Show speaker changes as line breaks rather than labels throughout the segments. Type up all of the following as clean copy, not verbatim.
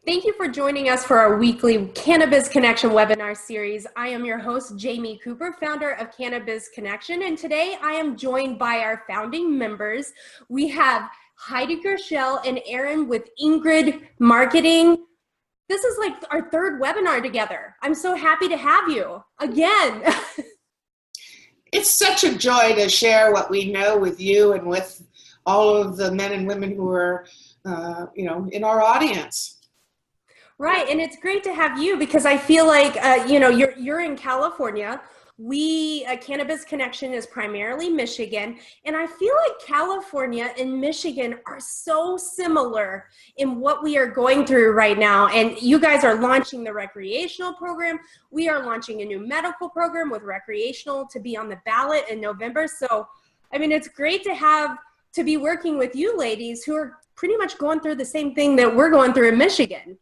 Thank you for joining us for our weekly Cannabiz Connection webinar series. I am your host, Jamie Cooper, founder of Cannabiz Connection, and today I am joined by our founding members. We have Heidi, Groshelle, and Erin with Ingrid Marketing. This is like our third webinar together. I'm so happy to have you again.
It's such a joy to share what we know with you and with all of the men and women who are, in our audience.
Right, and it's great to have you because I feel like, you're in California. We, Cannabiz Connection is primarily Michigan, and I feel like California and Michigan are so similar in what we are going through right now. And you guys are launching the recreational program. We are launching a new medical program with recreational to be on the ballot in November. So, I mean, it's great to be working with you ladies who are pretty much going through the same thing that we're going through in Michigan.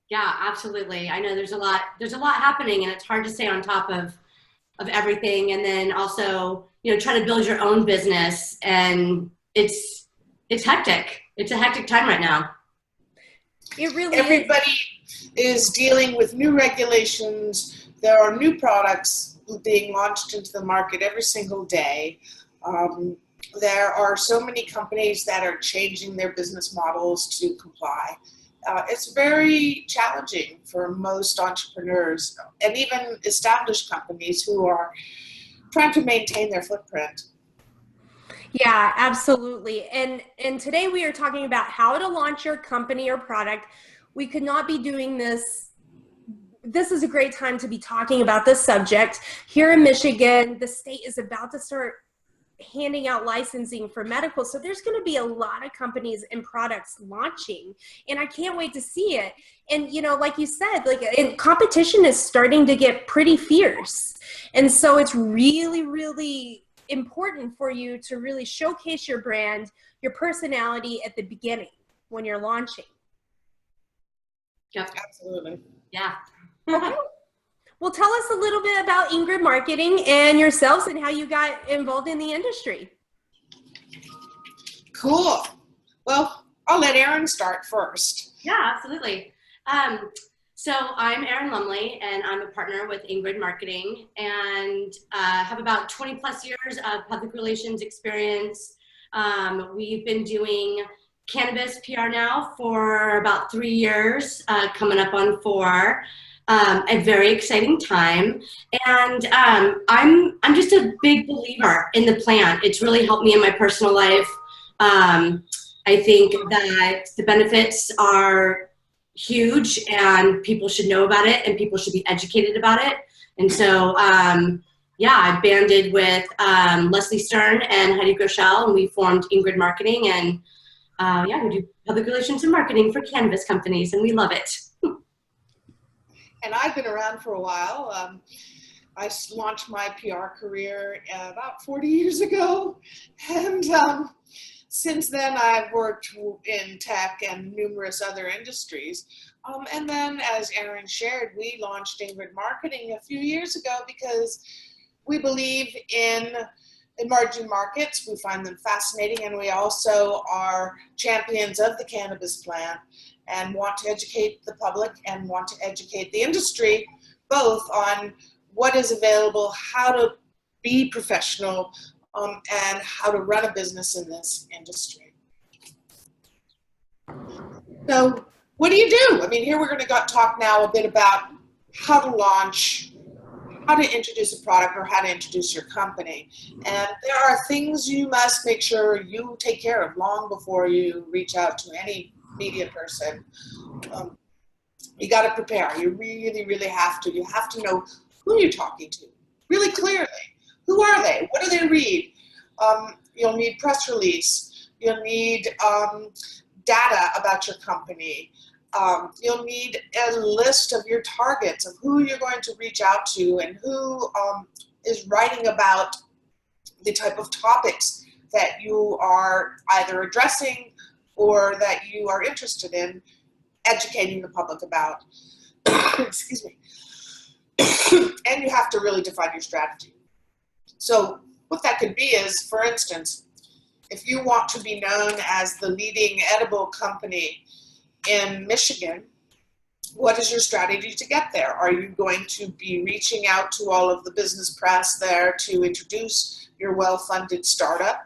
Yeah, absolutely. I know there's a lot happening, and it's hard to stay on top of everything. And then also, try to build your own business, and it's hectic. It's a hectic time right now.
It really
Everybody is dealing with new regulations. There are new products being launched into the market every single day. There are so many companies that are changing their business models to comply. It's very challenging for most entrepreneurs and even established companies who are trying to maintain their footprint.
Yeah, absolutely. And today we are talking about how to launch your company or product. We could not be doing this. This is a great time to be talking about this subject. Here in Michigan, the state is about to start handing out licensing for medical. So there's going to be a lot of companies and products launching, and I can't wait to see it. And, like you said, competition is starting to get pretty fierce. And so it's really, really important for you to really showcase your brand, your personality at the beginning when you're launching.
Yep.
Absolutely.
Yeah.
Well, tell us a little bit about Ingrid Marketing and yourselves and how you got involved in the industry.
Cool. Well, I'll let Erin start first.
Yeah, absolutely. So I'm Erin Lumley, and I'm a partner with Ingrid Marketing, and have about 20 plus years of public relations experience. We've been doing cannabis PR now for about 3 years, coming up on 4. A very exciting time, and I'm just a big believer in the plant. It's really helped me in my personal life. I think that the benefits are huge, and people should know about it, and people should be educated about it. And so, I banded with Leslie Stern and Heidi Groshelle, and we formed Ingrid Marketing, and we do public relations and marketing for cannabis companies, and we love it.
And I've been around for a while. I launched my PR career about 40 years ago. And since then, I've worked in tech and numerous other industries. And then, as Erin shared, we launched Ingrid Marketing a few years ago because we believe in emerging markets. We find them fascinating, and we also are champions of the cannabis plant and want to educate the public and want to educate the industry both on what is available, how to be professional, and how to run a business in this industry. So what do you do? I mean, here we're going to talk now a bit about how to launch, how to introduce a product, or how to introduce your company. And there are things you must make sure you take care of long before you reach out to any media person. You got to prepare. You really, really have to. You have to know who you're talking to really clearly. Who are they? What do they read? You'll need press release. You'll need data about your company. You'll need a list of your targets of who you're going to reach out to and who is writing about the type of topics that you are either addressing or that you are interested in educating the public about. Excuse me. And you have to really define your strategy. So what that could be is, for instance, if you want to be known as the leading edible company in Michigan, what is your strategy to get there? Are you going to be reaching out to all of the business press there to introduce your well-funded startup?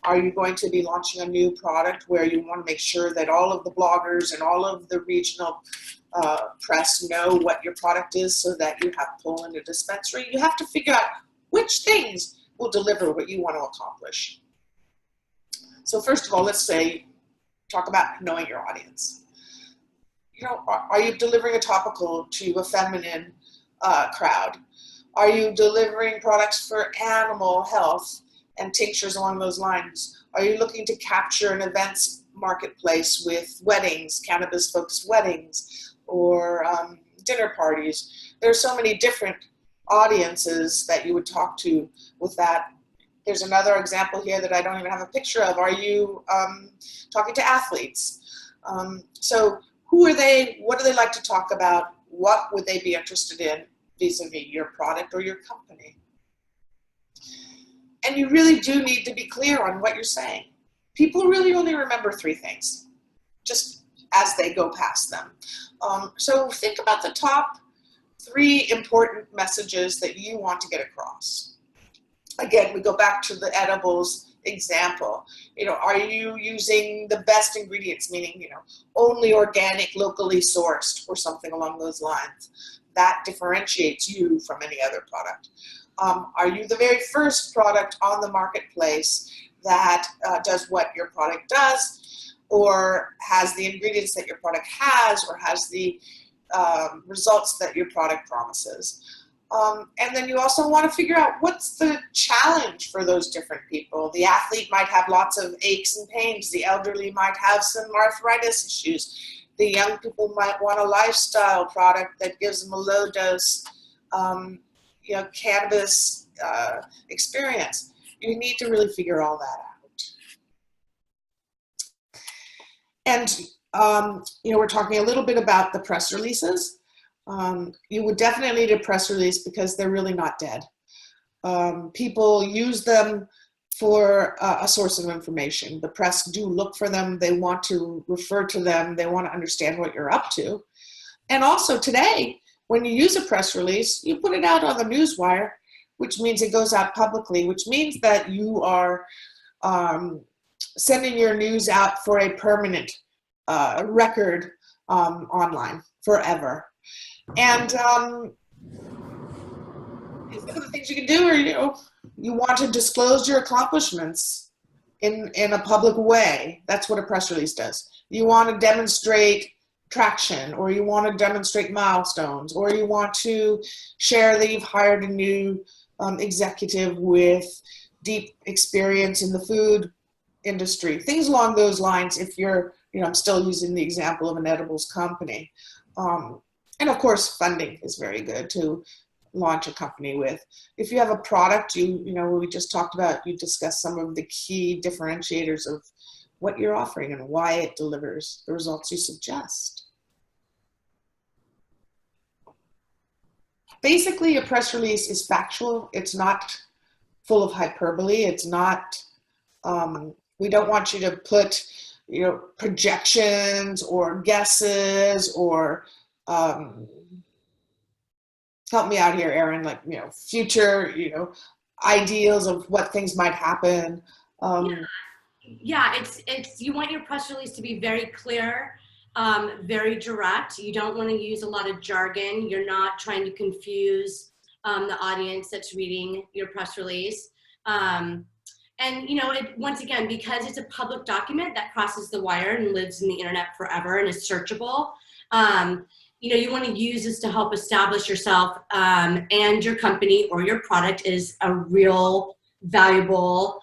Are you going to be launching a new product where you want to make sure that all of the bloggers and all of the regional press know what your product is so that you have pull in a dispensary? You have to figure out which things will deliver what you want to accomplish. So first of all, let's talk about knowing your audience. You know, are you delivering a topical to a feminine crowd? Are you delivering products for animal health and tinctures along those lines? Are you looking to capture an events marketplace with weddings, cannabis-focused weddings, or dinner parties? There are so many different audiences that you would talk to with that. There's another example here that I don't even have a picture of. Are you talking to athletes? So who are they? What do they like to talk about? What would they be interested in vis-a-vis your product or your company? And you really do need to be clear on what you're saying. People really only remember 3 things, just as they go past them. So think about the top 3 important messages that you want to get across. Again, we go back to the edibles example. You know, are you using the best ingredients, meaning, you know, only organic, locally sourced, or something along those lines? That differentiates you from any other product. Are you the very first product on the marketplace that does what your product does, or has the ingredients that your product has, or has the results that your product promises? And then you also want to figure out what's the challenge for those different people. The athlete might have lots of aches and pains. The elderly might have some arthritis issues. The young people might want a lifestyle product that gives them a low dose cannabis experience. You need to really figure all that out. And we're talking a little bit about the press releases. You would definitely need a press release because they're really not dead. People use them for a source of information. The press do look for them. They want to refer to them. They want to understand what you're up to. And also today, when you use a press release, you put it out on the newswire, which means it goes out publicly, which means that you are sending your news out for a permanent record online forever. And some of the things you can do are, you want to disclose your accomplishments in a public way. That's what a press release does. You want to demonstrate traction, or you want to demonstrate milestones, or you want to share that you've hired a new executive with deep experience in the food industry. Things along those lines if you're, I'm still using the example of an edibles company. And of course, funding is very good to launch a company with. If you have a product, we just talked about, you discussed some of the key differentiators of what you're offering and why it delivers the results you suggest. Basically, a press release is factual. It's not full of hyperbole. It's not, we don't want you to put, projections or guesses or, help me out here, Erin, like, future, ideals of what things might happen.
Yeah, it's you want your press release to be very clear, very direct. You don't want to use a lot of jargon. You're not trying to confuse the audience that's reading your press release. And once again, because it's a public document that crosses the wire and lives in the internet forever and is searchable, you want to use this to help establish yourself and your company or your product is a real valuable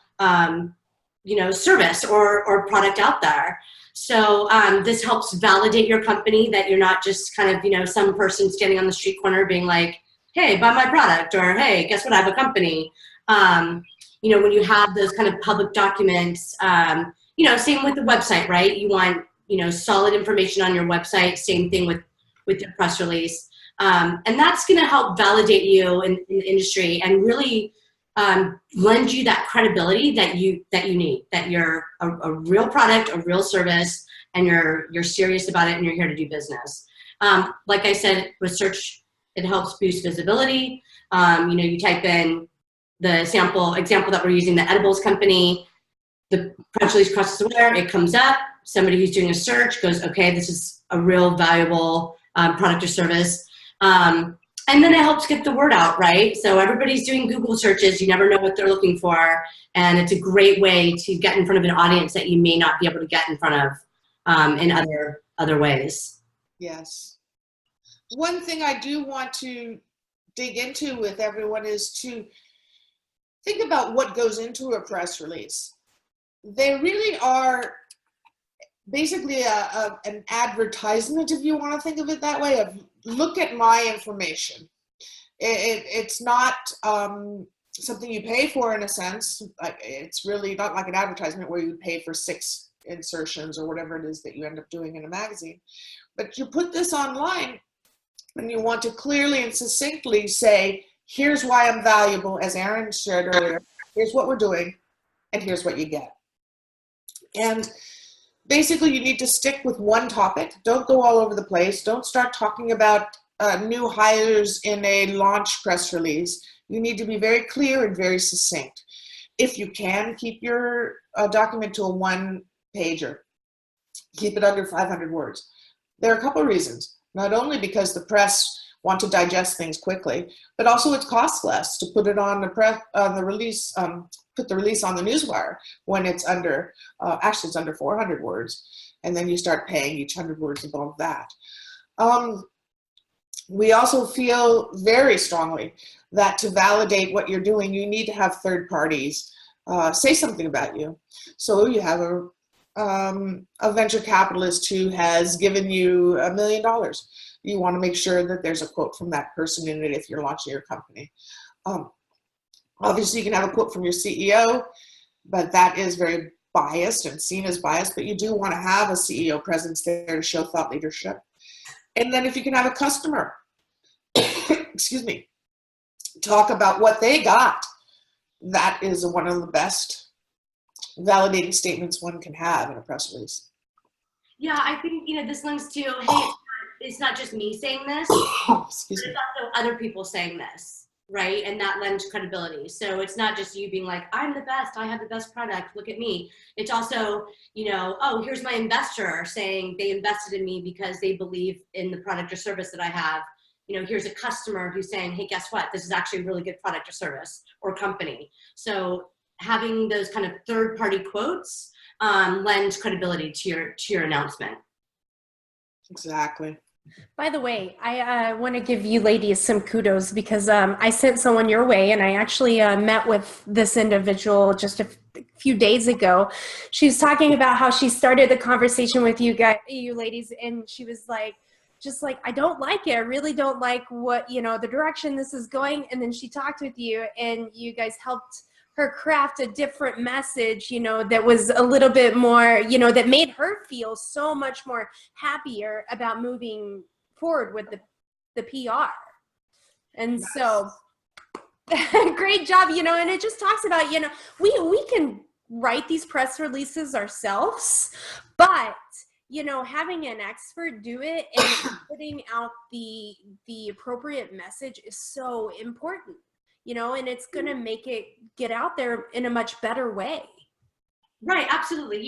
service or product out there. So this helps validate your company, that you're not just kind of, some person standing on the street corner being like, hey, buy my product, or hey, guess what, I have a company. When you have those kind of public documents, same with the website, right? You want, solid information on your website, same thing with your press release. And that's going to help validate you in the industry and really lend you that credibility that you need, that you're a real product, a real service, and you're serious about it and you're here to do business. Like I said, with search, it helps boost visibility. You type in the example that we're using, the edibles company, the press release crosses the wire, it comes up. Somebody who's doing a search goes, okay, this is a real valuable product or service. And then it helps get the word out, right? So everybody's doing Google searches. You never know what they're looking for. And it's a great way to get in front of an audience that you may not be able to get in front of in other ways.
Yes. One thing I do want to dig into with everyone is to think about what goes into a press release. They really are basically an advertisement, if you want to think of it that way, of look at my information. It's not something you pay for in a sense. It's really not like an advertisement where you pay for 6 insertions or whatever it is that you end up doing in a magazine. But you put this online and you want to clearly and succinctly say, here's why I'm valuable, as Erin shared earlier, here's what we're doing, and here's what you get. And basically, you need to stick with one topic. Don't go all over the place. Don't start talking about new hires in a launch press release. You need to be very clear and very succinct. If you can, keep your document to a 1-pager. Keep it under 500 words. There are a couple of reasons. Not only because the press want to digest things quickly, but also it costs less to put it on the release. Put the release on the newswire when it's under, actually it's under 400 words, and then you start paying each 100 words above that. We also feel very strongly that to validate what you're doing, you need to have third parties say something about you. So you have a venture capitalist who has given you $1 million. You want to make sure that there's a quote from that person in it if you're launching your company. Obviously, you can have a quote from your CEO, but that is very biased and seen as biased, but you do want to have a CEO presence there to show thought leadership. And then if you can have a customer, excuse me, talk about what they got, that is one of the best validating statements one can have in a press release.
Yeah, I think, this links to, hey, it's not just me saying this,
Excuse me.
It's also other people saying this. Right? And that lends credibility. So it's not just you being like, I'm the best, I have the best product, look at me. It's also, oh, here's my investor saying they invested in me because they believe in the product or service that I have. Here's a customer who's saying, hey, guess what? This is actually a really good product or service or company. So having those kind of third-party quotes lends credibility to your announcement.
Exactly.
By the way, I want to give you ladies some kudos because I sent someone your way, and I actually met with this individual just a few days ago. She was talking about how she started the conversation with you ladies, and she was like, I don't like it. I really don't like what, the direction this is going. And then she talked with you, and you guys helped her craft a different message, that was a little bit more, that made her feel so much more happier about moving forward with the PR. And yes. So great job, and it just talks about, we can write these press releases ourselves, but having an expert do it and putting out the appropriate message is so important. And it's going to make it get out there in a much better way.
Right. Absolutely.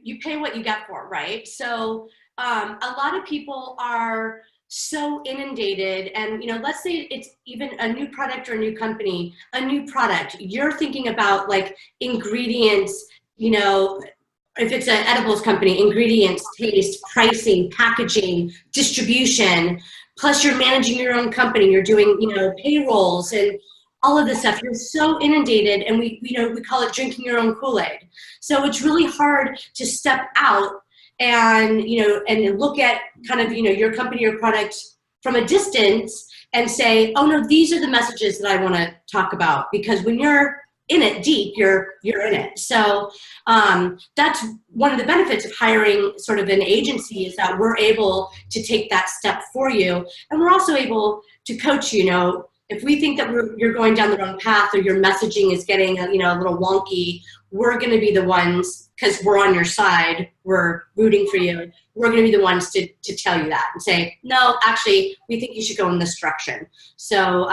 You pay what you get for, right? So a lot of people are so inundated, and, let's say it's even a new product or a new company, a new product, you're thinking about like ingredients, if it's an edibles company, ingredients, taste, pricing, packaging, distribution, plus you're managing your own company, you're doing, payrolls and all of this stuff. You're so inundated, and we call it drinking your own Kool-Aid. So it's really hard to step out and, and look at kind of, your company or product from a distance and say, oh no, these are the messages that I want to talk about, because when you're in it deep, you're in it. So that's one of the benefits of hiring sort of an agency, is that we're able to take that step for you. And we're also able to coach you. If we think that you're going down the wrong path, or your messaging is getting a little wonky, we're going to be the ones because we're on your side, we're rooting for you, we're going to be the ones to tell you that and say, no, actually, we think you should go in this direction. So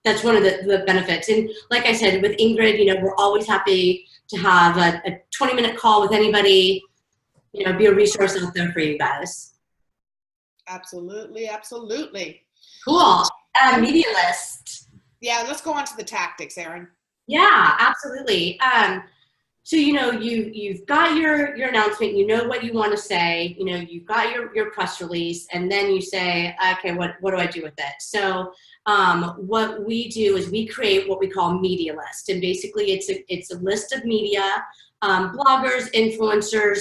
that's one of the benefits. And like I said, with Ingrid, we're always happy to have a 20-minute call with anybody, be a resource out there for you guys.
Absolutely, absolutely.
Cool. Media list.
Yeah, let's go on to the tactics, Erin.
Yeah, absolutely. So, you've got your announcement, what you want to say, you've got your press release, and then you say, okay, what do I do with it? So what we do is we create what we call media list. And basically it's a list of media, bloggers, influencers,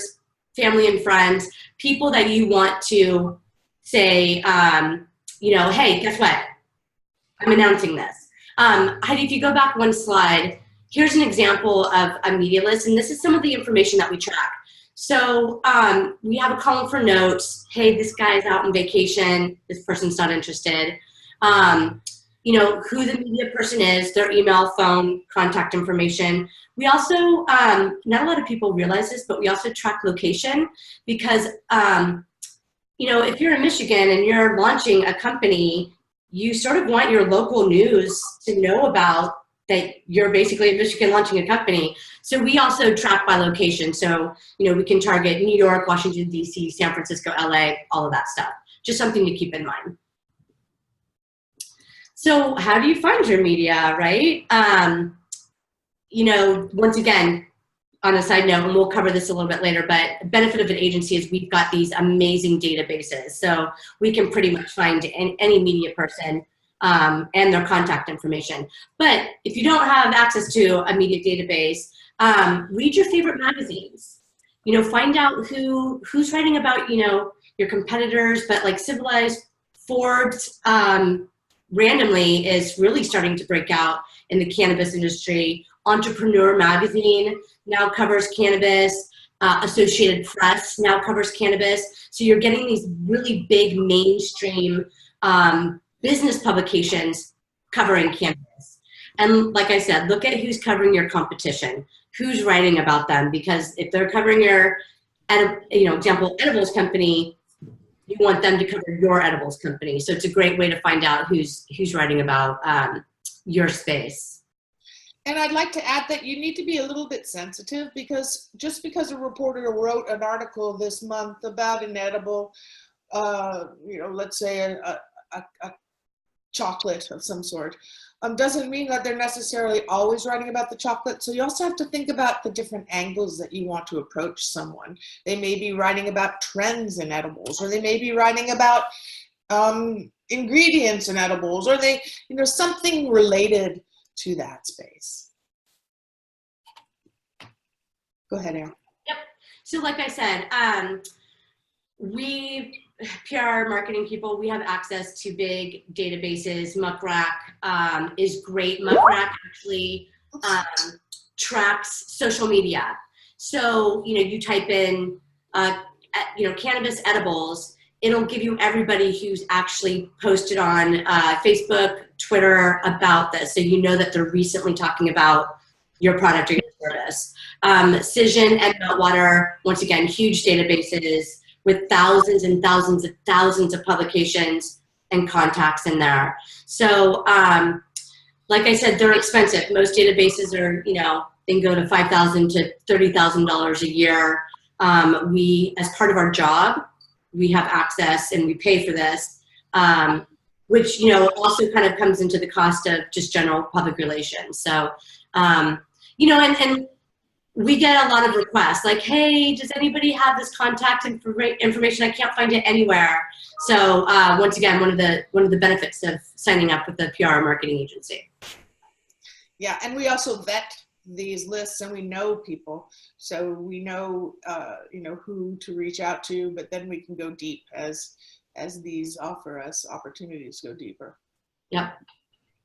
family and friends, people that you want to say, hey, guess what? I'm announcing this. Heidi, if you go back one slide, here's an example of a media list, and this is some of the information that we track. So we have a column for notes. Hey, this guy's out on vacation. This person's not interested. Who the media person is, their email, phone, contact information. We also, not a lot of people realize this, but we also track location because, if you're in Michigan and you're launching a company, you sort of want your local news to know about that you're basically in Michigan launching a company. So we also track by location. So, we can target New York, Washington, D.C., San Francisco, LA, all of that stuff. Just something to keep in mind. So how do you find your media, right? Once again, on a side note, and we'll cover this a little bit later, but the benefit of an agency is we've got these amazing databases. So we can pretty much find any media person and their contact information. But if you don't have access to a media database, read your favorite magazines. Find out who's writing about, your competitors, but like Civilized, Forbes, randomly is really starting to break out in the cannabis industry. Entrepreneur magazine now covers cannabis. Associated Press now covers cannabis. So you're getting these really big mainstream business publications covering cannabis. And like I said, look at who's covering your competition, who's writing about them, because if they're covering your, example, edibles company, you want them to cover your edibles company. So it's a great way to find out who's writing about your space.
And I'd like to add that you need to be a little bit sensitive, because just because a reporter wrote an article this month about an edible, let's say a chocolate of some sort, doesn't mean that they're necessarily always writing about the chocolate. So you also have to think about the different angles that you want to approach someone. They may be writing about trends in edibles, or they may be writing about ingredients in edibles, or they, something related to that space. Go ahead, Erin.
Yep. So like I said, we PR marketing people, we have access to big databases. Muck Rack is great. Muck Rack actually tracks social media. So, you type in, cannabis edibles, it'll give you everybody who's actually posted on Facebook, Twitter about this. So that they're recently talking about your product or your service. Cision and Meltwater, once again, huge databases with thousands and thousands and thousands of publications and contacts in there. So like I said, they're expensive. Most databases are, they can go to $5,000 to $30,000 a year. We, as part of our job, we have access and we pay for this, which, also kind of comes into the cost of just general public relations. So, and we get a lot of requests like, hey, does anybody have this contact information? I can't find it anywhere. So once again, one of the benefits of signing up with a PR marketing agency.
Yeah, and we also vet these lists, and we know people, so we know who to reach out to, but then we can go deep as these offer us opportunities to go deeper.
Yep.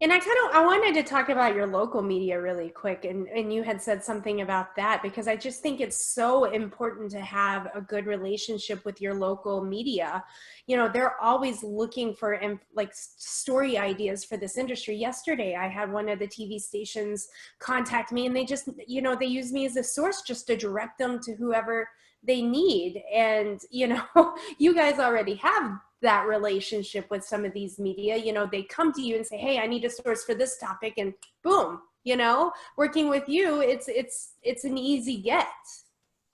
And I wanted to talk about your local media really quick, and you had said something about that, because I just think it's so important to have a good relationship with your local media. You know, they're always looking for like story ideas for this industry. Yesterday, I had one of the TV stations contact me, and they just, you know, they use me as a source just to direct them to whoever they need. And, you know, you guys already have that relationship with some of these media. You know, they come to you and say, hey, I need a source for this topic, and boom, you know, working with you, it's an easy get.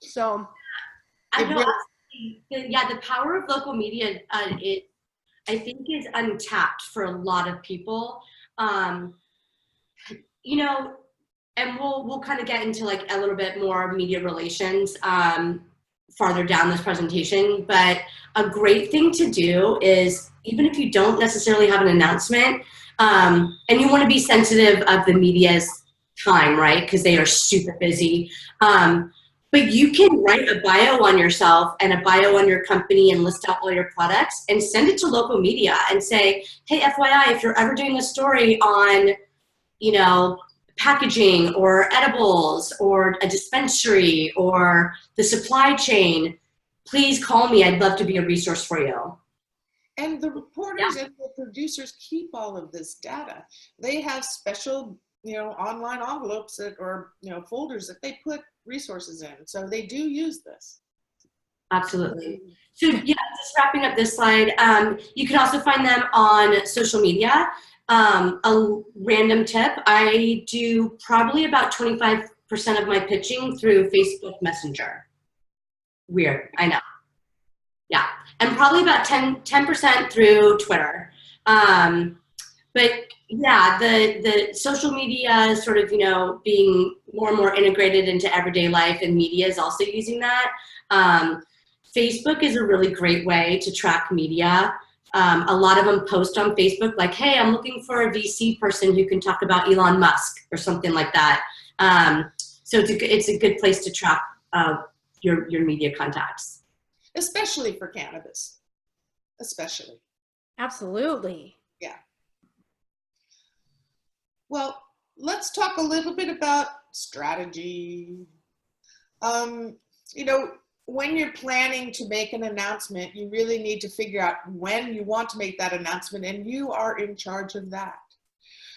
So
I know, yeah, the power of local media, I think is untapped for a lot of people. You know, and we'll kind of get into like a little bit more media relations farther down this presentation, but a great thing to do is, even if you don't necessarily have an announcement, and you want to be sensitive of the media's time, right? Because they are super busy. But you can write a bio on yourself and a bio on your company and list out all your products and send it to local media and say, hey, FYI, if you're ever doing a story on, you know, packaging or edibles or a dispensary or the supply chain, please call me. I'd love to be a resource for you.
And the reporters and the producers keep all of this data. They have special, you know, online envelopes that, or, you know, folders that they put resources in. So they do use this.
Absolutely. So yeah, just wrapping up this slide, you can also find them on social media. A random tip, I do probably about 25% of my pitching through Facebook Messenger. Weird, I know. Yeah, and probably about 10% through Twitter. But yeah, the social media sort of, you know, being more and more integrated into everyday life, and media is also using that. Facebook is a really great way to track media. A lot of them post on Facebook like, hey, I'm looking for a VC person who can talk about Elon Musk or something like that. So it's a good place to track your media contacts.
Especially for cannabis, especially.
absolutely.
Yeah. Well, let's talk a little bit about strategy. You know, when you're planning to make an announcement, you really need to figure out when you want to make that announcement, and you are in charge of that.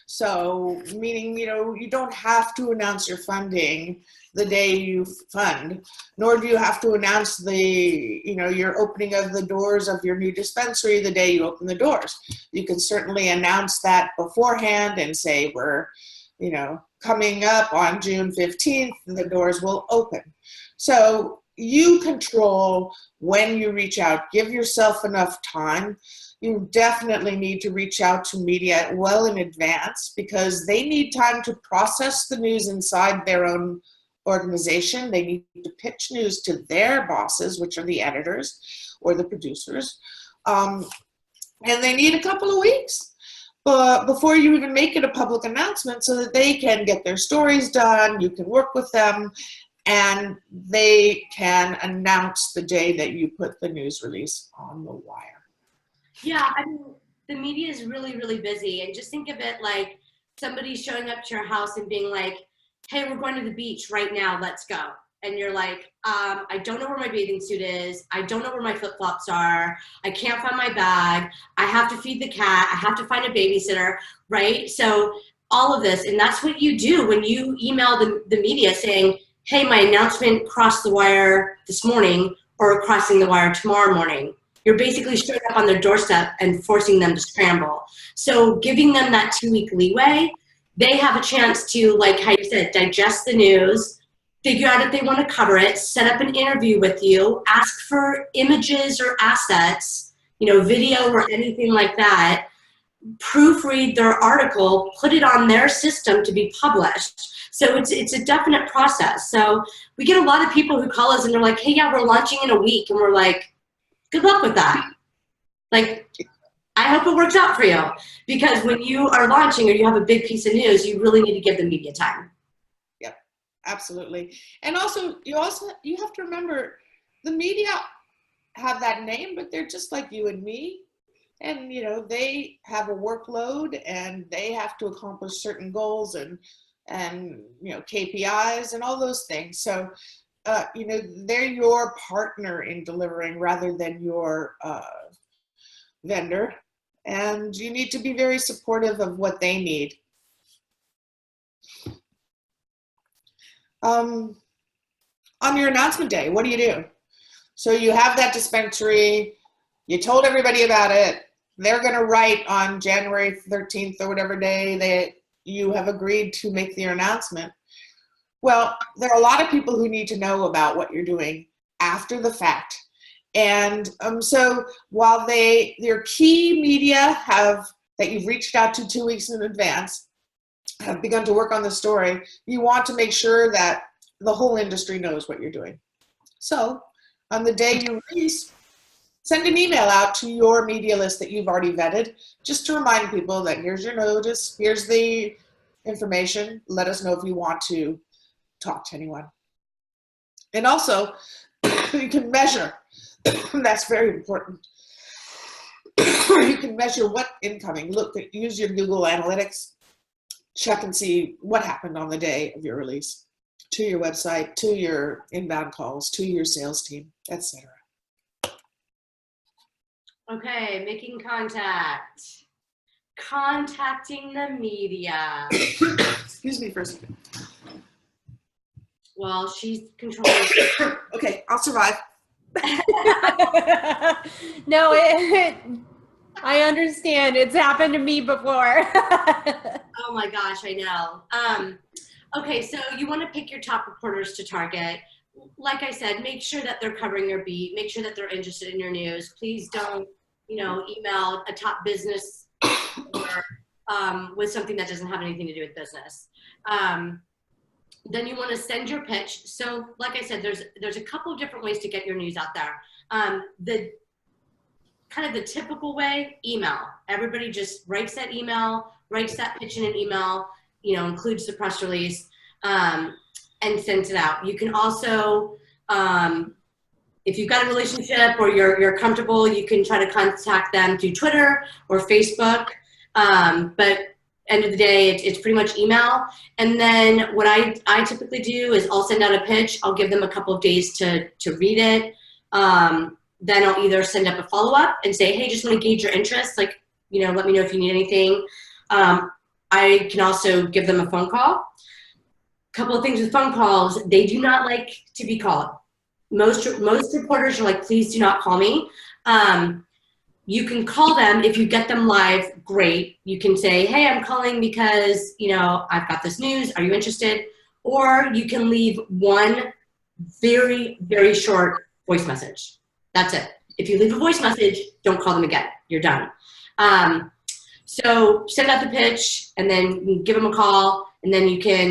So, meaning, you know, you don't have to announce your funding the day you fund, nor do you have to announce the, you know, your opening of the doors of your new dispensary the day you open the doors. You can certainly announce that beforehand and say, we're, you know, coming up on June 15th, the doors will open. So you control when you reach out. Give yourself enough time. You definitely need to reach out to media well in advance, because they need time to process the news inside their own organization. They need to pitch news to their bosses, which are the editors or the producers. And they need a couple of weeks before you even make it a public announcement, so that they can get their stories done, you can work with them, and they can announce the day that you put the news release on the wire.
Yeah, I mean, the media is really, really busy. And just think of it like somebody showing up to your house and being like, hey, we're going to the beach right now, let's go. And you're like, I don't know where my bathing suit is. I don't know where my flip-flops are. I can't find my bag. I have to feed the cat. I have to find a babysitter, right? So all of this, and that's what you do when you email the media saying, hey, my announcement crossed the wire this morning, or crossing the wire tomorrow morning. You're basically showing up on their doorstep and forcing them to scramble. So giving them that 2-week leeway, they have a chance to, like Heidi said, digest the news, figure out if they want to cover it, set up an interview with you, ask for images or assets, you know, video or anything like that, proofread their article, put it on their system to be published. So it's a definite process. So we get a lot of people who call us and they're like, hey, yeah, we're launching in a week. And we're like, good luck with that. Like, I hope it works out for you, because when you are launching or you have a big piece of news, you really need to give the media time.
Yep, absolutely. And also you have to remember, the media have that name, but they're just like you and me. And, you know, they have a workload and they have to accomplish certain goals and, you know, KPIs and all those things. So, you know, they're your partner in delivering rather than your vendor. And you need to be very supportive of what they need. On your announcement day, what do? So you have that dispensary, you told everybody about it, they're going to write on January 13th or whatever day that you have agreed to make their announcement. Well, there are a lot of people who need to know about what you're doing after the fact. And so while your key media that you've reached out to 2 weeks in advance have begun to work on the story, you want to make sure that the whole industry knows what you're doing. So on the day you release, send an email out to your media list that you've already vetted, just to remind people that here's your notice, here's the information, let us know if you want to talk to anyone. And also, you can measure. That's very important. You can measure what incoming. Use your Google Analytics. Check and see what happened on the day of your release to your website, to your inbound calls, to your sales team, etc.
Okay, making contact. Contacting the media.
Excuse me for a second.
Well, she's controlling.
Okay, I'll survive.
No, I understand. It's happened to me before.
Oh my gosh, I know. Okay, so you want to pick your top reporters to target. Like I said, make sure that they're covering your beat. Make sure that they're interested in your news. Please don't, you know, email a top business or, with something that doesn't have anything to do with business. Then you want to send your pitch. So like I said, there's a couple of different ways to get your news out there. The kind of the typical way, email. Everybody just writes that email, writes that pitch in an email, you know, includes the press release, and sends it out. You can also, if you've got a relationship or you're comfortable, you can try to contact them through Twitter or Facebook. But end of the day, it's pretty much email. And then what I typically do is I'll send out a pitch. I'll give them a couple of days to read it. Then I'll either send up a follow-up and say, hey, just want to gauge your interest. Like, you know, let me know if you need anything. I can also give them a phone call. A couple of things with phone calls, they do not like to be called. Most reporters are like, please do not call me. You can call them if you get them live, great. You can say, hey, I'm calling because, you know, I've got this news. Are you interested? Or you can leave one very, very short voice message. That's it. If you leave a voice message, don't call them again. You're done. So send out the pitch and then give them a call and then you can,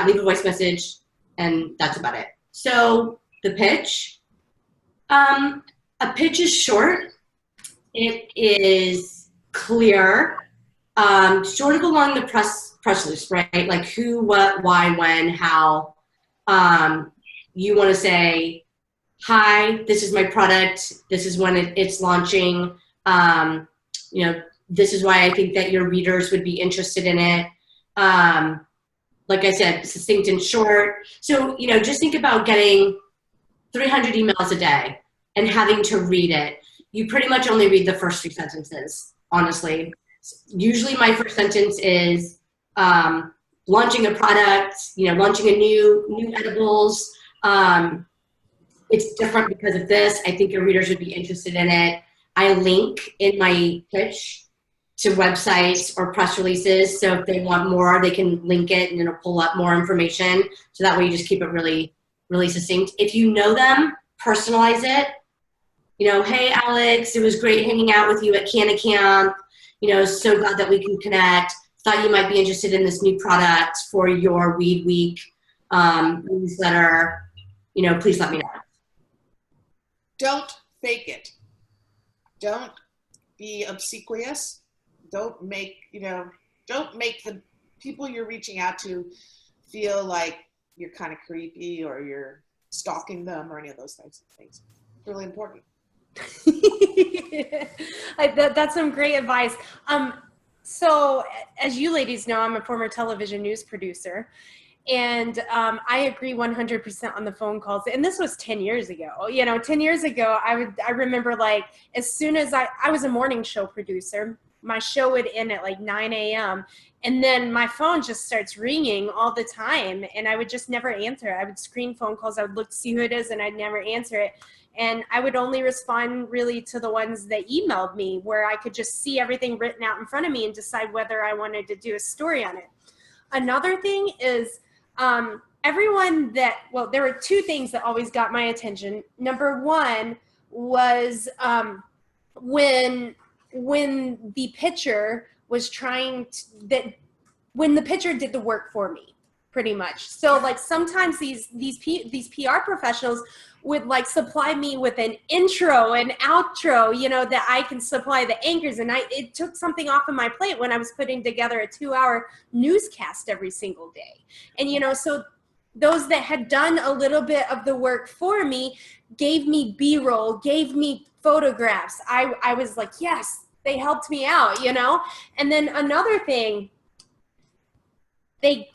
leave a voice message and that's about it. So the pitch, a pitch is short. It is clear, sort of along the press release, right? Like who, what, why, when, how. You want to say, hi, this is my product. This is when it's launching. You know, this is why I think that your readers would be interested in it. Like I said, succinct and short. So, you know, just think about getting 300 emails a day and having to read it. You pretty much only read the first few sentences, honestly. Usually my first sentence is launching a product, you know, launching a new edibles. It's different because of this. I think your readers would be interested in it. I link in my pitch to websites or press releases. So if they want more, they can link it and it'll pull up more information. So that way you just keep it really, really succinct. If you know them, personalize it. You know, hey, Alex, it was great hanging out with you at Canna Camp. You know, so glad that we can connect. Thought you might be interested in this new product for your Weed Week newsletter. You know, please let me know.
Don't fake it. Don't be obsequious. Don't make the people you're reaching out to feel like you're kind of creepy or you're stalking them or any of those types of things. It's really important.
That's some great advice. So as you ladies know, I'm a former television news producer. And I agree 100% on the phone calls. And this was 10 years ago. 10 years ago, I remember, like, as soon as I was a morning show producer, my show would end at like 9 a.m. And then my phone just starts ringing all the time. And I would just never answer. I would screen phone calls. I would look to see who it is, and I'd never answer it. And I would only respond really to the ones that emailed me, where I could just see everything written out in front of me and decide whether I wanted to do a story on it. Another thing is, everyone that, well, there were two things that always got my attention. Number one was when the pitcher was when the pitcher did the work for me, pretty much. So like sometimes these PR professionals would like supply me with an intro and outro, that I can supply the anchors. And it took something off of my plate when I was putting together a 2-hour newscast every single day. And, so those that had done a little bit of the work for me gave me B-roll, gave me photographs. I was like, yes, they helped me out, And then another thing, they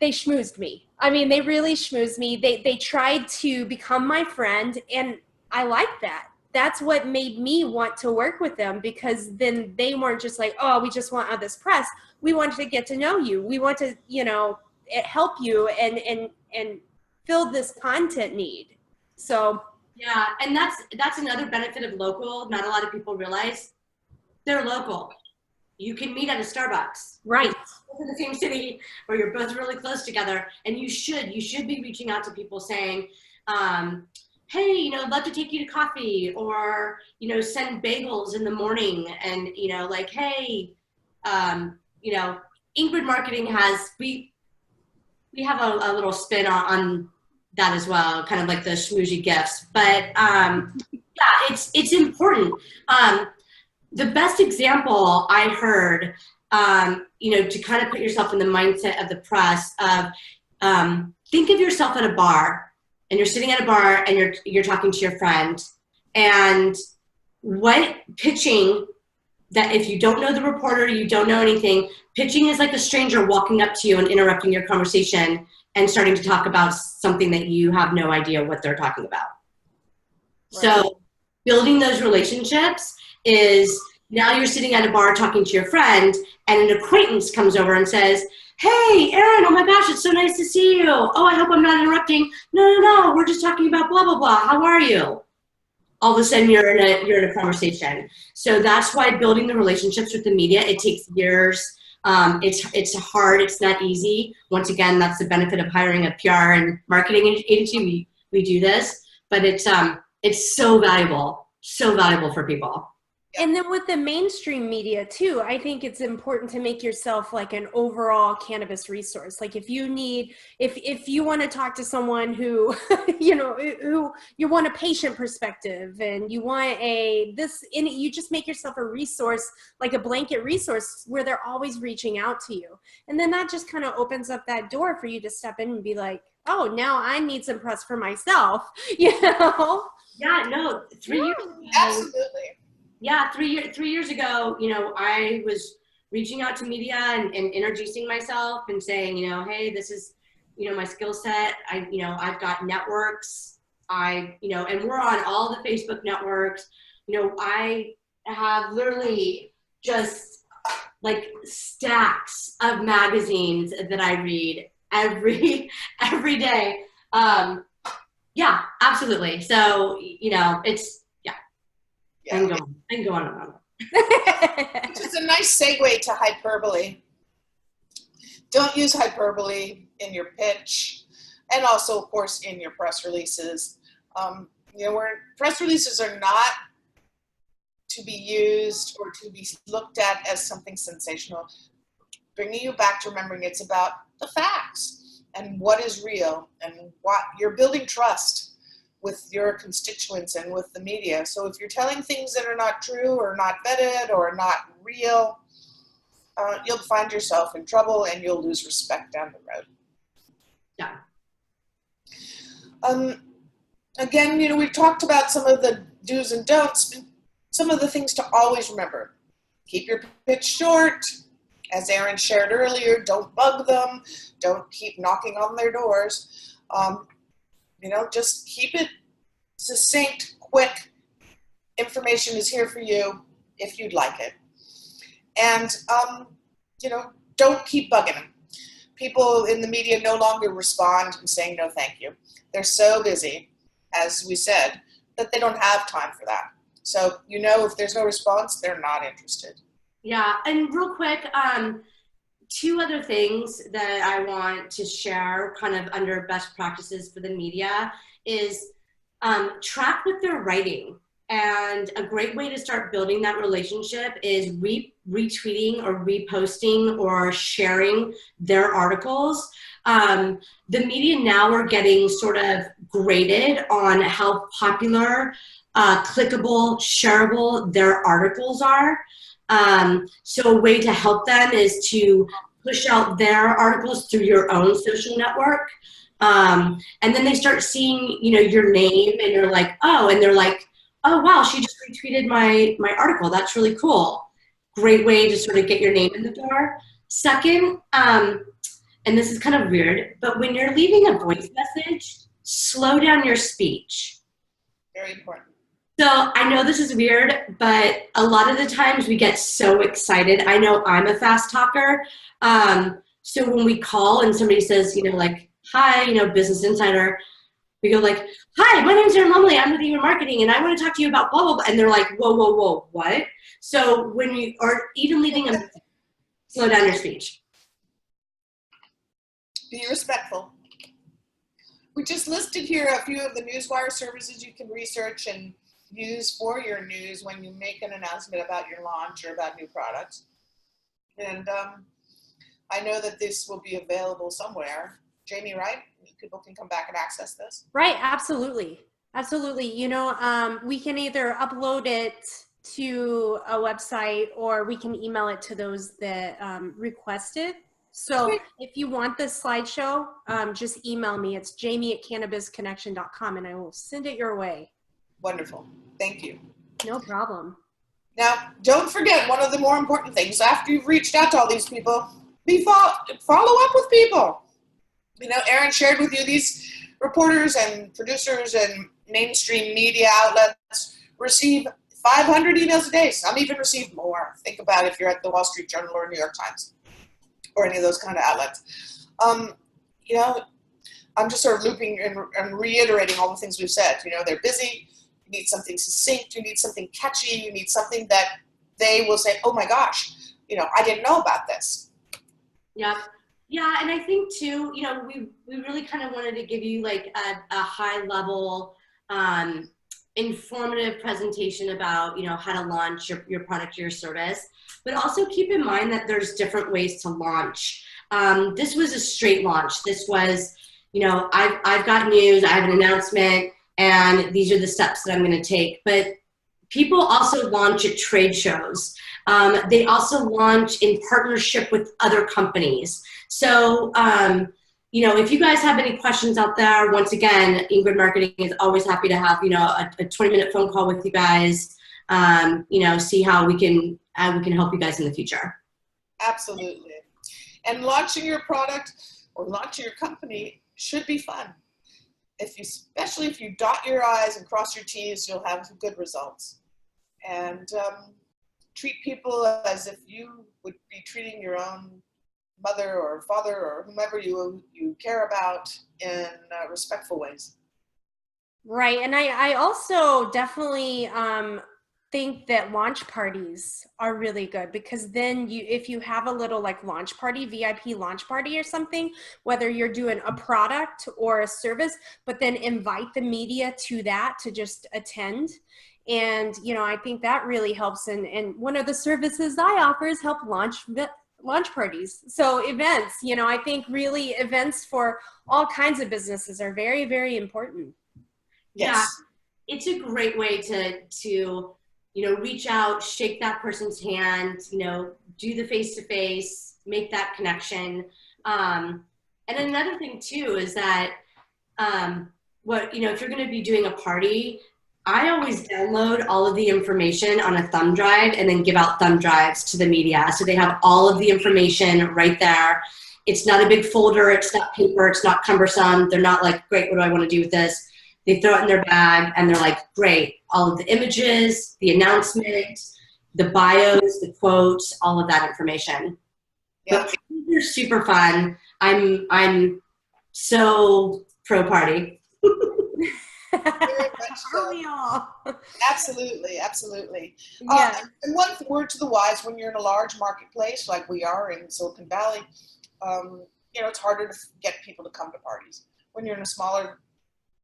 schmoozed me. I mean, they really schmoozed me. They tried to become my friend, and I liked that. That's what made me want to work with them, because then they weren't just like, oh, we just want all this press. We wanted to get to know you. We want to, help you and fill this content need. So
yeah, and that's another benefit of local. Not a lot of people realize they're local. You can meet at a Starbucks.
Right.
In the same city, or you're both really close together, and you should be reaching out to people saying, hey, I'd love to take you to coffee, or, send bagels in the morning, and, like, hey, Ingrid Marketing we have a little spin on that as well, kind of like the schmoozy gifts, but yeah, it's important. The best example I heard, to kind of put yourself in the mindset of the press of, think of yourself at a bar, and you're sitting at a bar and you're talking to your friend, and what pitching that, if you don't know the reporter, you don't know anything, pitching is like a stranger walking up to you and interrupting your conversation and starting to talk about something that you have no idea what they're talking about. Right. So building those relationships is, now you're sitting at a bar talking to your friend, and an acquaintance comes over and says, hey, Erin, oh my gosh, it's so nice to see you. Oh, I hope I'm not interrupting. No, we're just talking about blah, blah, blah. How are you? All of a sudden you're in a conversation. So that's why building the relationships with the media, it takes years. It's hard, it's not easy. Once again, that's the benefit of hiring a PR and marketing agency. We do this, but it's so valuable for people.
And then with the mainstream media too, I think it's important to make yourself like an overall cannabis resource. Like if you want to talk to someone who, who you want a patient perspective, and you want you just make yourself a resource, like a blanket resource, where they're always reaching out to you. And then that just kind of opens up that door for you to step in and be like, oh, now I need some press for myself, Yeah,
no, 3 years ago.
Absolutely.
Yeah, 3 years ago, I was reaching out to media and introducing myself and saying, hey, this is, my skill set. I've got networks. And we're on all the Facebook networks. I have literally just like stacks of magazines that I read every day. Yeah, absolutely. So, it's, I can go on and on.
Which is a nice segue to hyperbole. Don't use hyperbole in your pitch, and also, of course, in your press releases. Where press releases are not to be used or to be looked at as something sensational. Bringing you back to remembering it's about the facts and what is real, and what you're building trust with your constituents and with the media. So if you're telling things that are not true or not vetted or not real, you'll find yourself in trouble and you'll lose respect down the road.
Yeah.
Again, we've talked about some of the do's and don'ts. some of the things to always remember. Keep your pitch short. As Erin shared earlier, don't bug them. Don't keep knocking on their doors. Just keep it succinct, quick. Information is here for you if you'd like it. And, don't keep bugging them. People in the media no longer respond and saying no thank you. They're so busy, as we said, that they don't have time for that. So, if there's no response, they're not interested.
Yeah, and real quick, two other things that I want to share kind of under best practices for the media is track what they're writing. And a great way to start building that relationship is retweeting or reposting or sharing their articles. The media now are getting sort of graded on how popular, clickable, shareable their articles are. So a way to help them is to push out their articles through your own social network. And then they start seeing, your name and you're like, oh, and they're like, oh, wow, she just retweeted my article. That's really cool. Great way to sort of get your name in the door. Second, and this is kind of weird, but when you're leaving a voice message, slow down your speech.
Very important.
So I know this is weird, but a lot of the times we get so excited. I know I'm a fast talker. So when we call and somebody says, like, hi, Business Insider, we go like, hi, my name's Erin Lumley. I'm with Ingrid Marketing, and I want to talk to you about blah, blah, blah. And they're like, whoa, whoa, whoa, what? So when you are even leaving a slow down your speech.
Be respectful. We just listed here a few of the newswire services you can research and use for your news when you make an announcement about your launch or about new products. And I know that this will be available somewhere. Jamie, right? People can come back and access this.
Right, absolutely. Absolutely. We can either upload it to a website or we can email it to those that request it. So if you want this slideshow, just email me. It's jamie@cannabisconnection.com and I will send it your way.
Wonderful. Thank you.
No problem.
Now, don't forget one of the more important things. After you've reached out to all these people, follow up with people. Erin shared with you these reporters and producers and mainstream media outlets receive 500 emails a day. Some even receive more. Think about if you're at the Wall Street Journal or New York Times or any of those kind of outlets. I'm just sort of looping and reiterating all the things we've said. They're busy. You need something succinct. You need something catchy. You need something that they will say, oh my gosh, I didn't know about this.
Yeah. Yeah, and I think too, we really kind of wanted to give you like a high level, informative presentation about, how to launch your product or your service, but also keep in mind that there's different ways to launch. This was a straight launch. This was, I've got news, I have an announcement, and these are the steps that I'm going to take. But people also launch at trade shows. They also launch in partnership with other companies. So, if you guys have any questions out there, once again, Ingrid Marketing is always happy to have, a 20-minute phone call with you guys, see how we can help you guys in the future.
Absolutely. And launching your product or launching your company should be fun. Especially if you dot your I's and cross your T's, you'll have good results. And treat people as if you would be treating your own mother or father or whomever you care about in respectful ways.
Right. And I also definitely think that launch parties are really good, because then if you have a little like launch party, VIP launch party or something, whether you're doing a product or a service, but then invite the media to that to just attend. And, I think that really helps. And one of the services I offer is help launch parties. So events, I think really events for all kinds of businesses are very, very important.
Yes.
Yeah, it's a great way to reach out, shake that person's hand, do the face-to-face, make that connection. And another thing too is that, if you're going to be doing a party, I always download all of the information on a thumb drive and then give out thumb drives to the media. So they have all of the information right there. It's not a big folder. It's not paper. It's not cumbersome. They're not like, great, what do I want to do with this? They throw it in their bag and they're like, great. All of the images, the announcement, the bios, the quotes, all of that information.
Yeah.
But they're super fun. I'm so pro party.
Very much so.
Are we all?
Absolutely, absolutely.
Yeah.
And one word to the wise: when you're in a large marketplace like we are in Silicon Valley, you know, it's harder to get people to come to parties. When you're in a smaller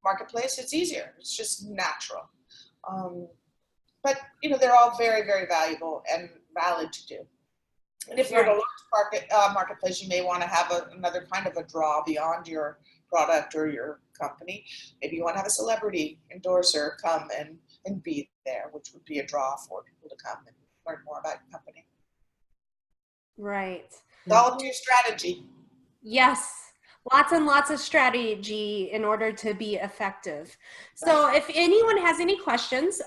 marketplace, it's easier. It's just natural. But you know, they're all very, very valuable and valid to do. And if you're in a large marketplace, you may want to have another kind of a draw beyond your product or your company. Maybe you want to have a celebrity endorser come and be there, which would be a draw for people to come and learn more about your company.
Right.
It's all up to your strategy.
Yes. Lots and lots of strategy in order to be effective. So if anyone has any questions,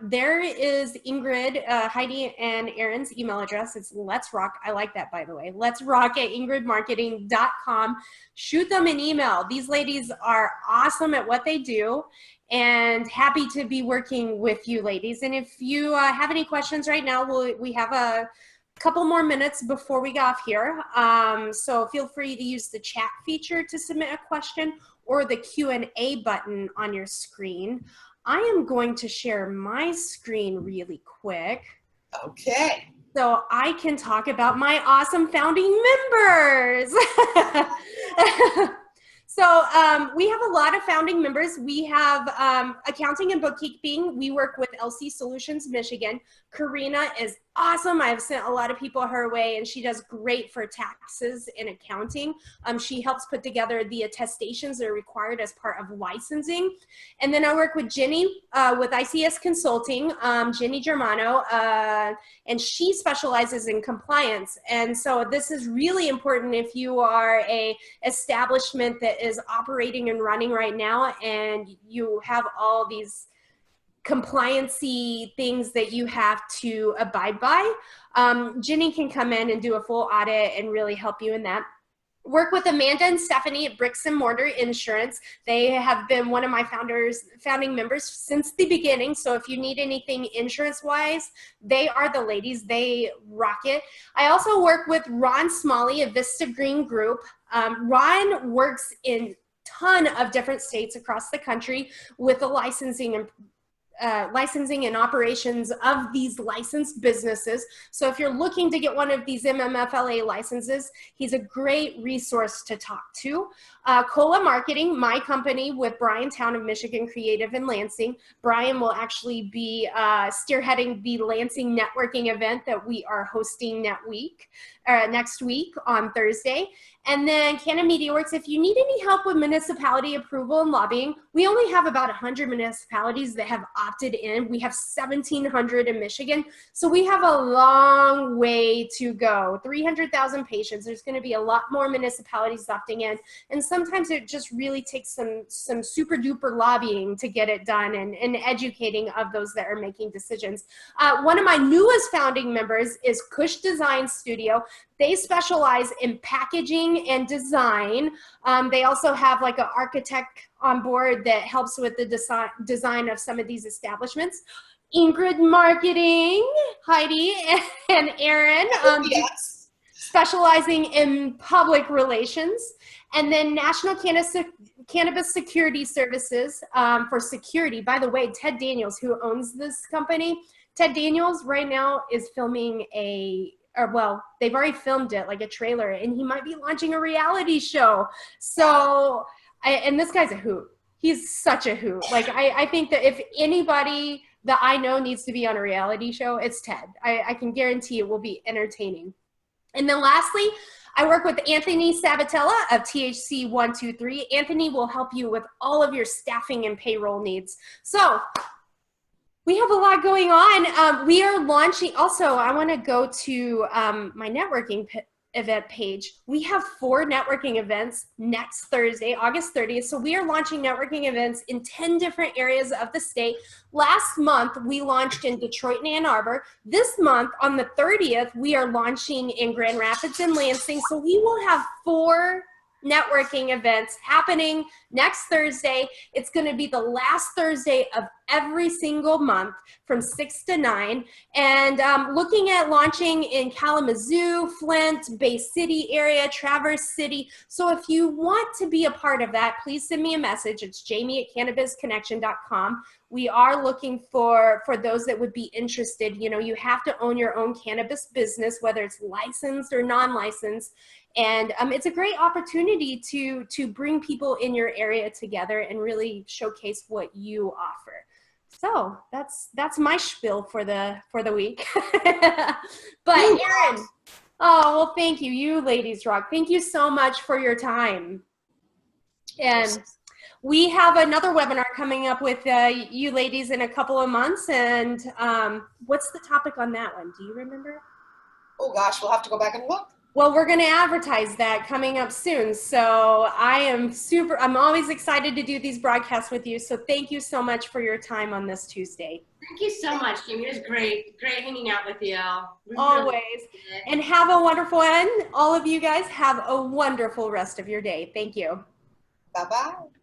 there is Ingrid, Heidi and Erin's email address. It's Let's Rock. I like that, by the way. Let's Rock at ingridmarketing.com. Shoot them an email. These ladies are awesome at what they do and happy to be working with you ladies. And if you have any questions right now, we have a couple more minutes before we get off here. So feel free to use the chat feature to submit a question or the Q&A button on your screen. I am going to share my screen really quick.
Okay.
So I can talk about my awesome founding members. So we have a lot of founding members. We have accounting and bookkeeping. We work with LC Solutions Michigan. Karina is awesome. I've sent a lot of people her way, and she does great for taxes and accounting. She helps put together the attestations that are required as part of licensing. And then I work with Jenny with ICS Consulting, Jenny Germano, and she specializes in compliance. And so this is really important if you are a establishment that is operating and running right now, and you have all these compliancy things that you have to abide by. Jenny can come in and do a full audit and really help you in that. Work with Amanda and Stephanie at Bricks and Mortar Insurance. They have been one of my founding members since the beginning. So if you need anything insurance-wise, they are the ladies. They rock it. I also work with Ron Smalley of Vista Green Group. Ron works in a ton of different states across the country with the licensing and operations of these licensed businesses. So if you're looking to get one of these MMFLA licenses, he's a great resource to talk to. Cola Marketing, my company with Brian Town of Michigan Creative in Lansing. Brian will actually be spearheading the Lansing networking event that we are hosting next week on Thursday. And then Canna Media Works, if you need any help with municipality approval and lobbying, we only have about 100 municipalities that have opted in. We have 1,700 in Michigan. So we have a long way to go. 300,000 patients. There's going to be a lot more municipalities opting in. And sometimes it just really takes some super duper lobbying to get it done and educating of those that are making decisions. One of my newest founding members is Kush Design Studio. They specialize in packaging and design. They also have like an architect on board that helps with the design of some of these establishments. Ingrid Marketing, Heidi and Erin,
Yes.
specializing in public relations. And then National Cannabis Security Services for security. By the way, Ted Daniels, who owns this company, Ted Daniels right now is filming they've already filmed it, like a trailer, and he might be launching a reality show. So, and this guy's a hoot. He's such a hoot. Like, I think that if anybody that I know needs to be on a reality show, it's Ted. I can guarantee it will be entertaining. And then lastly, I work with Anthony Sabatella of THC 123. Anthony will help you with all of your staffing and payroll needs. So, we have a lot going on. We are launching, also, I want to go to my networking event page. We have 4 networking events next Thursday, August 30th. So we are launching networking events in 10 different areas of the state. Last month, we launched in Detroit and Ann Arbor. This month, on the 30th, we are launching in Grand Rapids and Lansing. So we will have 4 networking events happening next Thursday. It's going to be the last Thursday of every single month from 6 to 9. And looking at launching in Kalamazoo, Flint, Bay City area, Traverse City. So if you want to be a part of that, please send me a message. It's jamie@cannabisconnection.com. We are looking for those that would be interested. You know, you have to own your own cannabis business, whether it's licensed or non-licensed. And it's a great opportunity to bring people in your area together and really showcase what you offer. So that's my spiel for the week. But Erin, oh, well, thank you. You ladies rock. Thank you so much for your time. And we have another webinar coming up with you ladies in a couple of months. And what's the topic on that one? Do you remember?
Oh gosh, we'll have to go back and look.
Well, we're going to advertise that coming up soon. So I'm always excited to do these broadcasts with you. So thank you so much for your time on this Tuesday.
Thank you so much, Jamie. It was great hanging out with you.
Always. And have a wonderful one. All of you guys have a wonderful rest of your day. Thank you.
Bye-bye.